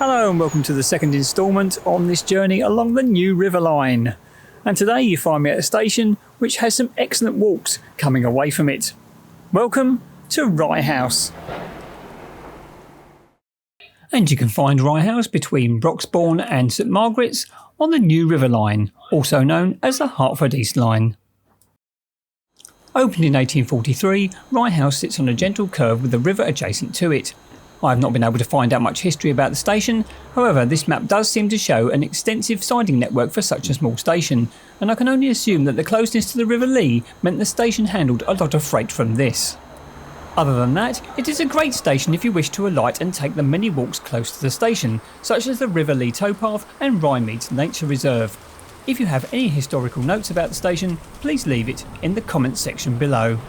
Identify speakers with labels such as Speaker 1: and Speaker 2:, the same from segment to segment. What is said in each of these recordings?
Speaker 1: Hello and welcome to the second instalment on this journey along the New River Line. And today you find me at a station which has some excellent walks coming away from it. Welcome to Rye House. And you can find Rye House between Broxbourne and St Margaret's on the New River Line, also known as the Hertford East Line. Opened in 1843, Rye House sits on a gentle curve with the river adjacent to it. I have not been able to find out much history about the station, however this map does seem to show an extensive siding network for such a small station, and I can only assume that the closeness to the River Lee meant the station handled a lot of freight from this. Other than that, it is a great station if you wish to alight and take the many walks close to the station, such as the River Lee towpath and Rye Nature Reserve. If you have any historical notes about the station, please leave it in the comments section below.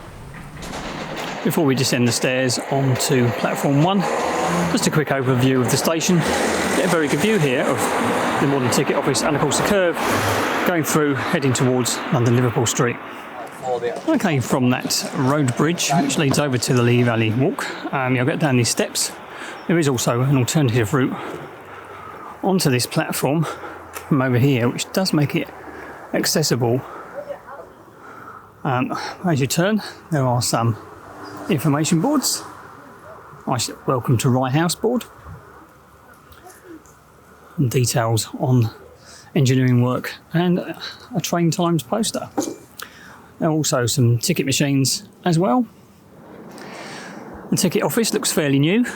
Speaker 1: Before we descend the stairs onto platform 1, just a quick overview of the station. Get a very good view here of the modern ticket office and of course the curve going through heading towards London Liverpool Street. Okay, from that road bridge which leads over to the Lee Valley Walk, you'll get down these steps. There is also an alternative route onto this platform from over here which does make it accessible. As you turn there are some information boards. Welcome to Rye House board. And details on engineering work and a train times poster. There are also some ticket machines as well. The ticket office looks fairly new.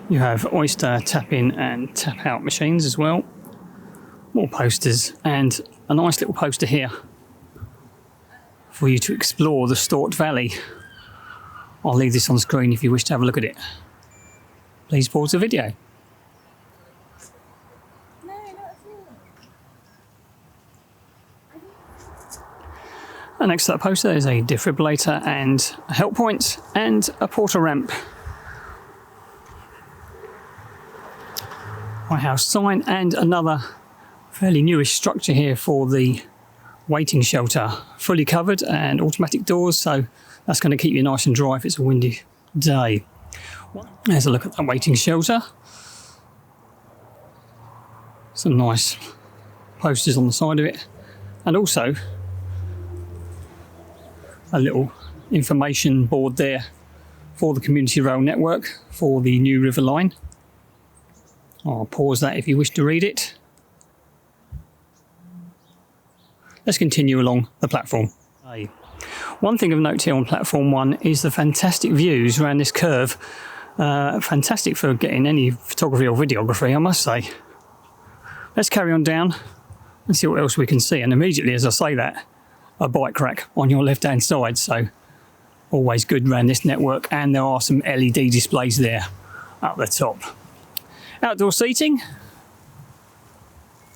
Speaker 1: You have Oyster tap in and tap out machines as well. More posters and a nice little poster here for you to explore the Stort Valley. I'll leave this on screen if you wish to have a look at it. Please pause the video. And next to that poster is a defibrillator and a help point and a porter ramp. Rye House sign and another fairly newish structure here for the waiting shelter, fully covered and automatic doors, so that's going to keep you nice and dry if it's a windy day. There's a look at that waiting shelter. Some nice posters on the side of it, and also a little information board there for the community rail network for the New River Line. I'll pause that if you wish to read it. Let's continue along the platform. One thing of note here on platform 1 is the fantastic views around this curve. Fantastic for getting any photography or videography, I must say. Let's carry on down and see what else we can see. And immediately as I say that, a bike rack on your left hand side, so always good around this network, and there are some LED displays there at the top. Outdoor seating,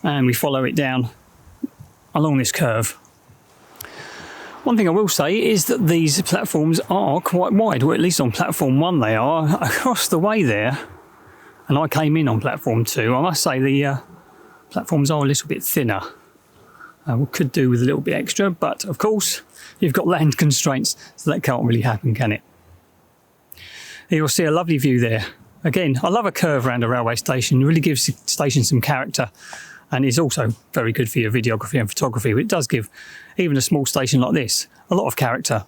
Speaker 1: and we follow it down along this curve. One thing I will say is that these platforms are quite wide, or at least on platform 1 they are. Across the way there, and I came in on platform 2, I must say the platforms are a little bit thinner. We could do with a little bit extra, but of course you've got land constraints, so that can't really happen, can it? You'll see a lovely view there. Again, I love a curve around a railway station. It really gives the station some character. And it's also very good for your videography and photography, but it does give even a small station like this a lot of character.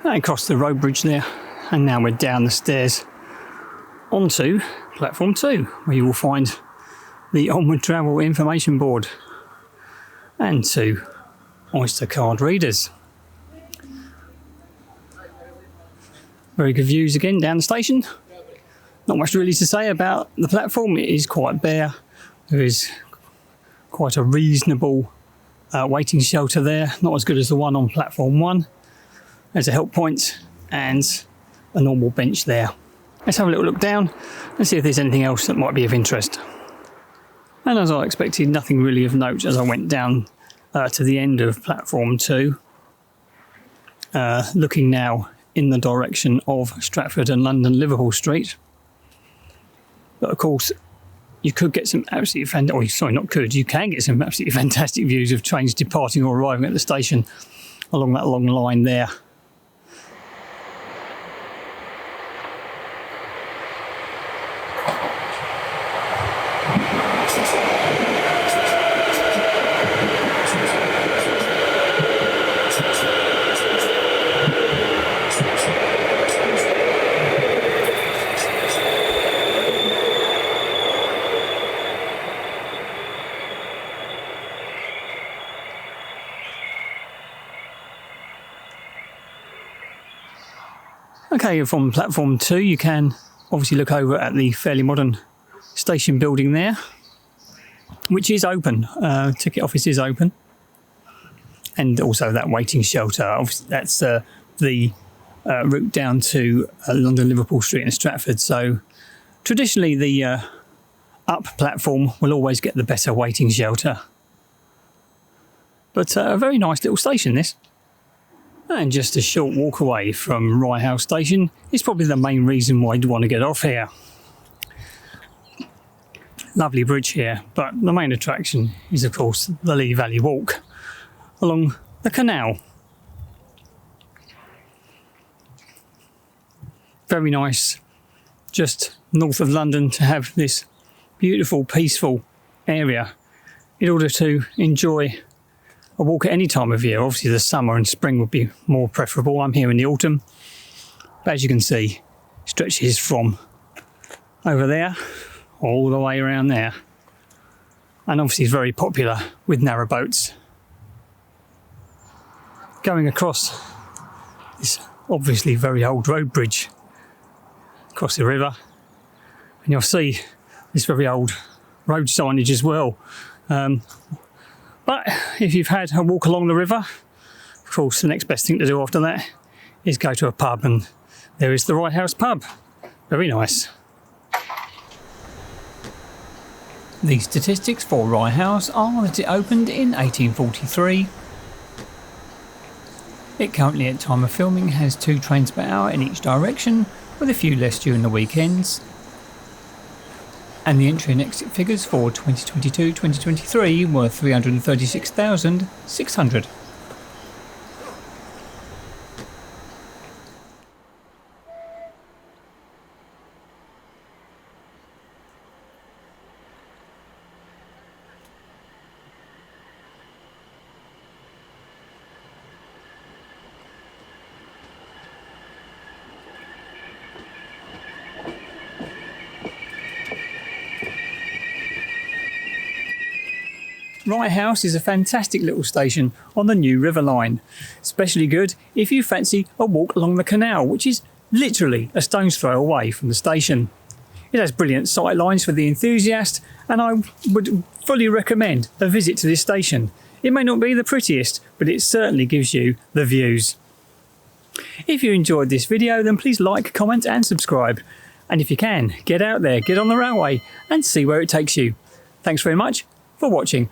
Speaker 1: And across the road bridge there, and now we're down the stairs onto platform 2, where you will find the onward travel information board and 2 Oyster card readers. Very good views again down the station. Not much really to say about the platform, it is quite bare. There is quite a reasonable waiting shelter there, not as good as the one on platform 1. There's a help point and a normal bench there. Let's have a little look down and see if there's anything else that might be of interest. And as I expected, nothing really of note as I went down to the end of platform 2, looking now in the direction of Stratford and London Liverpool Street. But of course, you could get some absolutely you can get some absolutely fantastic views of trains departing or arriving at the station along that long line there. Okay, from platform 2 you can obviously look over at the fairly modern station building there, which is open. Ticket office is open, and also that waiting shelter. Obviously that's the route down to London Liverpool Street and Stratford. So traditionally the up platform will always get the better waiting shelter. But a very nice little station this. And just a short walk away from Rye House Station is probably the main reason why you'd want to get off here. Lovely bridge here, but the main attraction is of course the Lee Valley Walk along the canal. Very nice, just north of London, to have this beautiful, peaceful area in order to enjoy a walk at any time of year. Obviously the summer and spring would be more preferable. I'm here in the autumn, but as you can see, stretches from over there all the way around there, and obviously it's very popular with narrowboats. Going across this obviously very old road bridge across the river, and you'll see this very old road signage as well. But if you've had a walk along the river, of course the next best thing to do after that is go to a pub, and there is the Rye House pub. Very nice. The statistics for Rye House are that it opened in 1843. It currently at time of filming has 2 trains per hour in each direction, with a few less during the weekends. And the entry and exit figures for 2022-2023 were 336,600. Rye House is a fantastic little station on the New River Line. Especially good if you fancy a walk along the canal, which is literally a stone's throw away from the station. It has brilliant sight lines for the enthusiast, and I would fully recommend a visit to this station. It may not be the prettiest, but it certainly gives you the views. If you enjoyed this video, then please like, comment and subscribe. And if you can, get out there, get on the railway and see where it takes you. Thanks very much for watching.